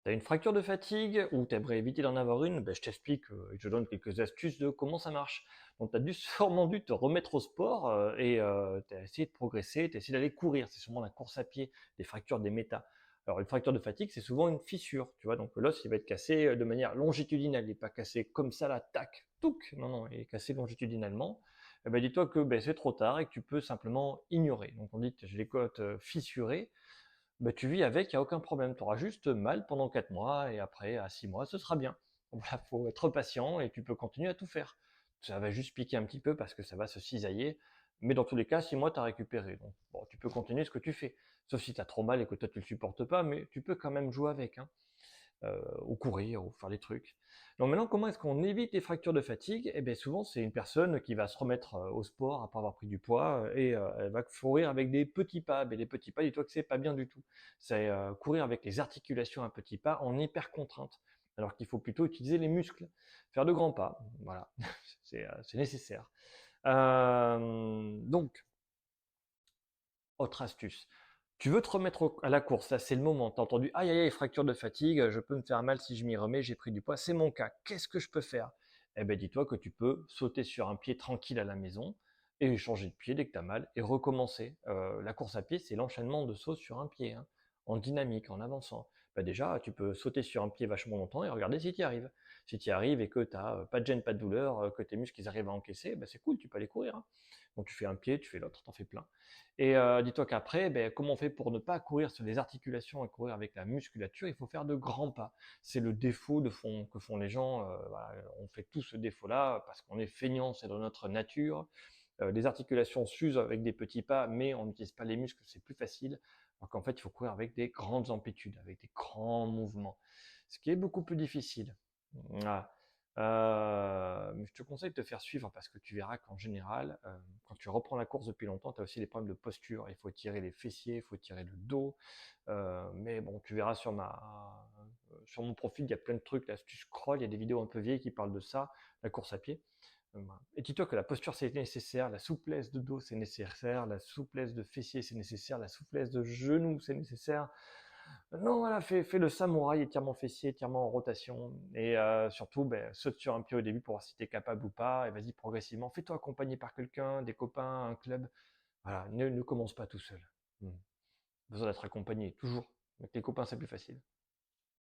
T'as une fracture de fatigue ou t'aimerais éviter d'en avoir une, ben, je t'explique et je te donne quelques astuces de comment ça marche. Donc t'as sûrement dû te remettre au sport et t'as essayé de progresser, t'as essayé d'aller courir. C'est sûrement la course à pied, des fractures, des métas. Alors une fracture de fatigue, c'est souvent une fissure, tu vois. Donc l'os, il va être cassé de manière longitudinale, il n'est pas cassé comme ça, là, tac, touc. Non, non, il est cassé longitudinalement. Eh ben, dis-toi que ben, c'est trop tard et que tu peux simplement ignorer. Donc on dit que j'ai les côtes fissurées. Bah, tu vis avec, il n'y a aucun problème. Tu auras juste mal pendant 4 mois et après, à 6 mois, ce sera bien. Voilà, faut être patient et tu peux continuer à tout faire. Ça va juste piquer un petit peu parce que ça va se cisailler. Mais dans tous les cas, 6 mois, tu as récupéré. Donc, bon, tu peux continuer ce que tu fais. Sauf si tu as trop mal et que toi, tu le supportes pas, mais tu peux quand même jouer avec. Hein, ou courir, ou faire des trucs. Donc maintenant, comment est-ce qu'on évite les fractures de fatigue? Eh bien souvent, c'est une personne qui va se remettre au sport après avoir pris du poids et elle va courir avec des petits pas. Mais les petits pas, dis-toi que c'est pas bien du tout. C'est courir avec les articulations à petits pas en hyper contrainte. Alors qu'il faut plutôt utiliser les muscles, faire de grands pas. Voilà, c'est nécessaire. Donc, autre astuce. Tu veux te remettre à la course, là c'est le moment. T'as entendu aïe aïe aïe, fracture de fatigue, je peux me faire mal si je m'y remets, j'ai pris du poids, c'est mon cas. Qu'est-ce que je peux faire? Eh ben dis-toi que tu peux sauter sur un pied tranquille à la maison et changer de pied dès que tu as mal et recommencer. La course à pied, c'est l'enchaînement de sauts sur un pied, hein, en dynamique, en avançant. Ben déjà, tu peux sauter sur un pied vachement longtemps et regarder si tu y arrives. Si tu y arrives et que tu n'as pas de gêne, pas de douleur, que tes muscles ils arrivent à encaisser, ben c'est cool, tu peux aller courir. Hein. Donc tu fais un pied, tu fais l'autre, t'en fais plein. Et dis-toi qu'après, ben, comment on fait pour ne pas courir sur les articulations et courir avec la musculature? Il faut faire de grands pas. C'est le défaut que font les gens. Voilà, on fait tout ce défaut-là parce qu'on est feignant, c'est dans notre nature. Les articulations s'usent avec des petits pas, mais on n'utilise pas les muscles, c'est plus facile. Alors qu'en fait, il faut courir avec des grandes amplitudes, avec des grands mouvements, ce qui est beaucoup plus difficile. Voilà. Mais je te conseille de te faire suivre parce que tu verras qu'en général, quand tu reprends la course depuis longtemps, tu as aussi des problèmes de posture. Il faut tirer les fessiers, il faut tirer le dos. Mais bon, tu verras sur mon profil, il y a plein de trucs. Là, si tu scrolles, il y a des vidéos un peu vieilles qui parlent de ça, la course à pied. Voilà. Et dis-toi que la posture c'est nécessaire, la souplesse de dos c'est nécessaire, la souplesse de fessier c'est nécessaire, la souplesse de genou c'est nécessaire. Non, voilà, fais le samouraï, étirement fessier, étirement en rotation. Et surtout, ben, saute sur un pied au début pour voir si tu es capable ou pas. Et vas-y progressivement. Fais-toi accompagner par quelqu'un, des copains, un club. Voilà, ne commence pas tout seul. Besoin d'être accompagné, toujours. Avec les copains, c'est plus facile.